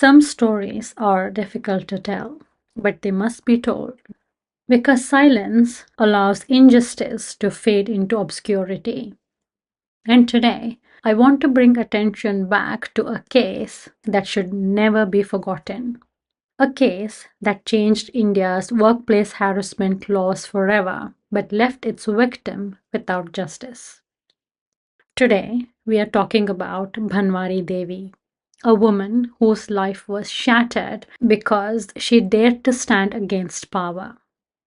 Some stories are difficult to tell, but they must be told because silence allows injustice to fade into obscurity. And today, I want to bring attention back to a case that should never be forgotten. A case that changed India's workplace harassment laws forever, but left its victim without justice. Today, we are talking about Bhanwari Devi, a woman whose life was shattered because she dared to stand against power.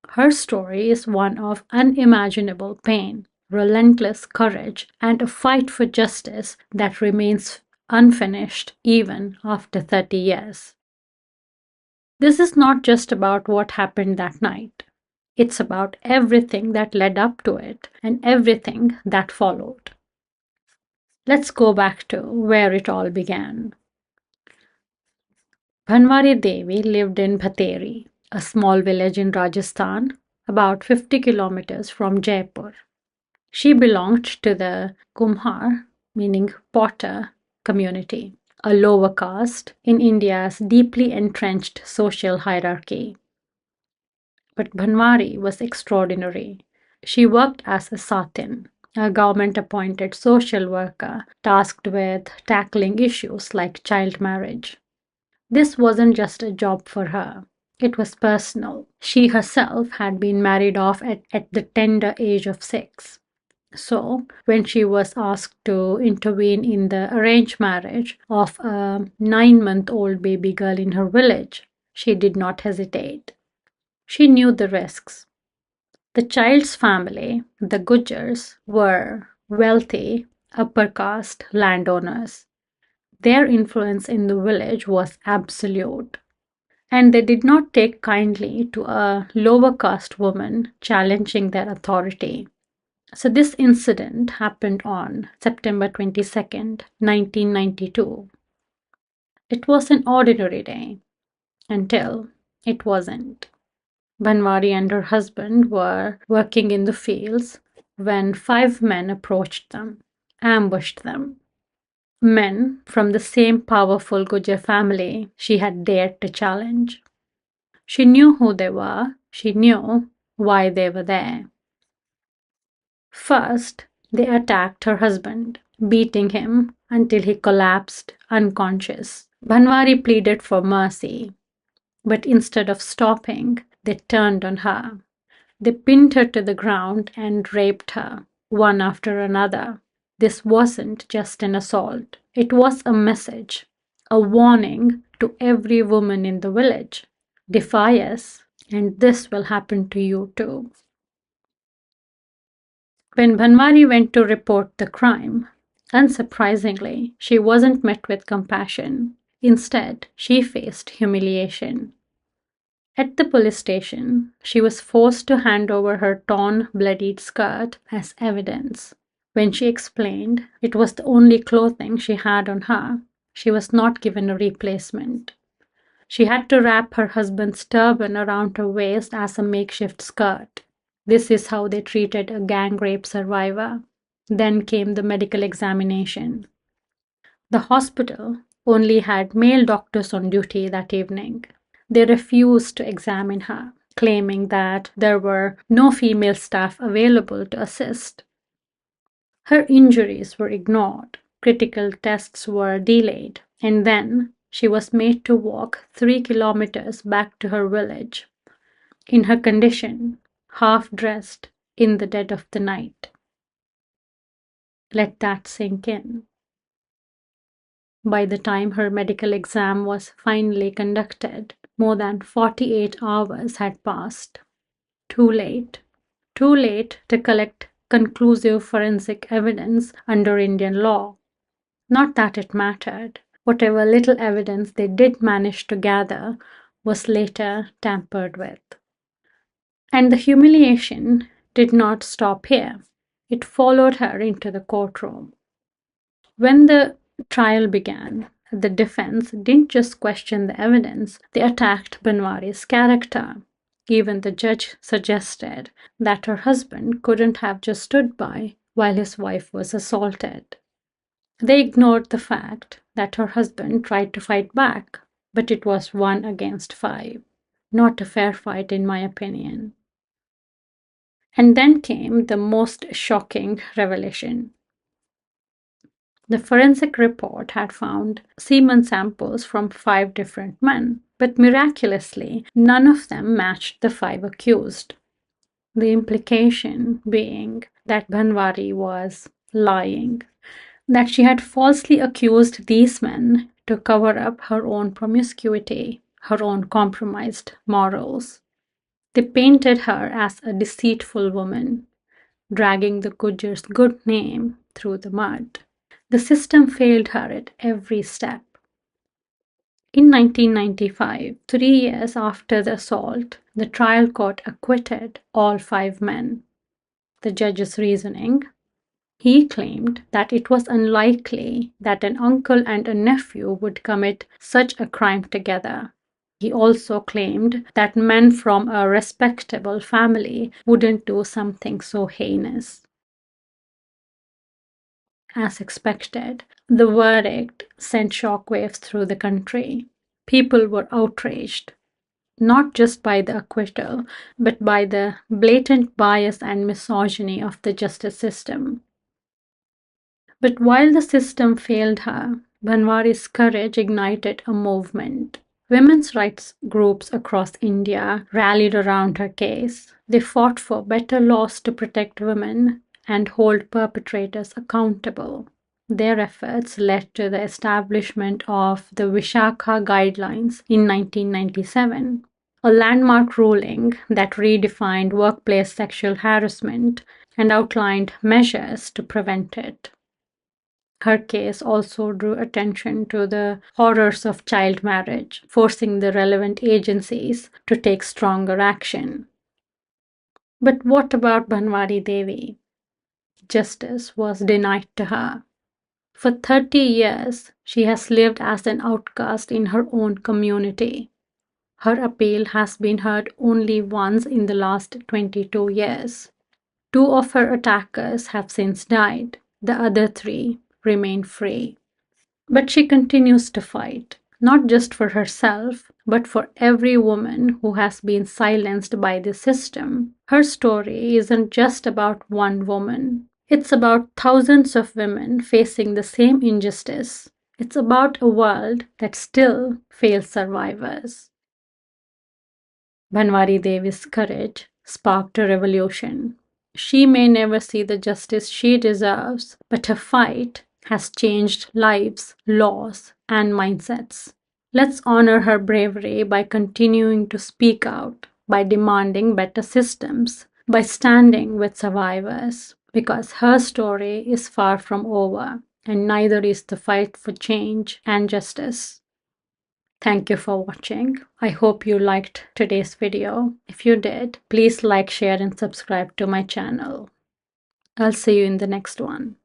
Her story is one of unimaginable pain, relentless courage, and a fight for justice that remains unfinished even after 30 years. This is not just about what happened that night. It's about everything that led up to it and everything that followed. Let's go back to where it all began. Bhanwari Devi lived in Bhateri, a small village in Rajasthan, about 50 kilometers from Jaipur. She belonged to the Kumhar, meaning potter, community, a lower caste in India's deeply entrenched social hierarchy. But Bhanwari was extraordinary. She worked as a satin, a government appointed social worker tasked with tackling issues like child marriage. This wasn't just a job for her, it was personal. She herself had been married off at the tender age of 6. So, when she was asked to intervene in the arranged marriage of a 9-month-old baby girl in her village, she did not hesitate. She knew the risks. The child's family, the Gujars, were wealthy, upper caste landowners. Their influence in the village was absolute, and they did not take kindly to a lower caste woman challenging their authority. So, this incident happened on September 22nd, 1992. It was an ordinary day until it wasn't. Bhanwari and her husband were working in the fields when 5 men approached them, ambushed them. Men from the same powerful Gujar family she had dared to challenge. She knew who they were, she knew why they were there. First, they attacked her husband, beating him until he collapsed unconscious. Bhanwari pleaded for mercy, but instead of stopping, they turned on her. They pinned her to the ground and raped her, one after another. This wasn't just an assault, it was a message, a warning to every woman in the village. Defy us, and this will happen to you too. When Bhanwari went to report the crime, unsurprisingly, she wasn't met with compassion. Instead, she faced humiliation. At the police station, she was forced to hand over her torn, bloodied skirt as evidence. When she explained it was the only clothing she had on her, she was not given a replacement. She had to wrap her husband's turban around her waist as a makeshift skirt. This is how they treated a gang rape survivor. Then came the medical examination. The hospital only had male doctors on duty that evening. They refused to examine her, claiming that there were no female staff available to assist. Her injuries were ignored, critical tests were delayed, and then she was made to walk 3 kilometers back to her village. In her condition, half dressed, in the dead of the night. Let that sink in. By the time her medical exam was finally conducted, more than 48 hours had passed. Too late. Too late to collect conclusive forensic evidence under Indian law. Not that it mattered. Whatever little evidence they did manage to gather was later tampered with. And the humiliation did not stop here. It followed her into the courtroom. When the trial began, the defense didn't just question the evidence, they attacked Bhanwari's character. Even the judge suggested that her husband couldn't have just stood by while his wife was assaulted. They ignored the fact that her husband tried to fight back, but it was 1 against 5. Not a fair fight, in my opinion. And then came the most shocking revelation. The forensic report had found semen samples from 5 different men, but miraculously, none of them matched the 5 accused. The implication being that Bhanwari was lying, that she had falsely accused these men to cover up her own promiscuity, her own compromised morals. They painted her as a deceitful woman, dragging the Gujars' good name through the mud. The system failed her at every step. In 1995, 3 years after the assault, the trial court acquitted all 5 men. The judge's reasoning: he claimed that it was unlikely that an uncle and a nephew would commit such a crime together. He also claimed that men from a respectable family wouldn't do something so heinous. As expected, the verdict sent shockwaves through the country. People were outraged, not just by the acquittal, but by the blatant bias and misogyny of the justice system. But while the system failed her, Bhanwari's courage ignited a movement. Women's rights groups across India rallied around her case. They fought for better laws to protect women and hold perpetrators accountable. Their efforts led to the establishment of the Vishakha Guidelines in 1997, a landmark ruling that redefined workplace sexual harassment and outlined measures to prevent it. Her case also drew attention to the horrors of child marriage, forcing the relevant agencies to take stronger action. But what about Bhanwari Devi? Justice was denied to her. For 30 years, she has lived as an outcast in her own community. Her appeal has been heard only once in the last 22 years. 2 of her attackers have since died. The other 3 remain free. But she continues to fight, not just for herself, but for every woman who has been silenced by the system. Her story isn't just about one woman. It's about thousands of women facing the same injustice. It's about a world that still fails survivors. Bhanwari Devi's courage sparked a revolution. She may never see the justice she deserves, but her fight has changed lives, laws, and mindsets. Let's honor her bravery by continuing to speak out, by demanding better systems, by standing with survivors, because her story is far from over, and neither is the fight for change and justice. Thank you for watching. I hope you liked today's video. If you did, please like, share, and subscribe to my channel. I'll see you in the next one.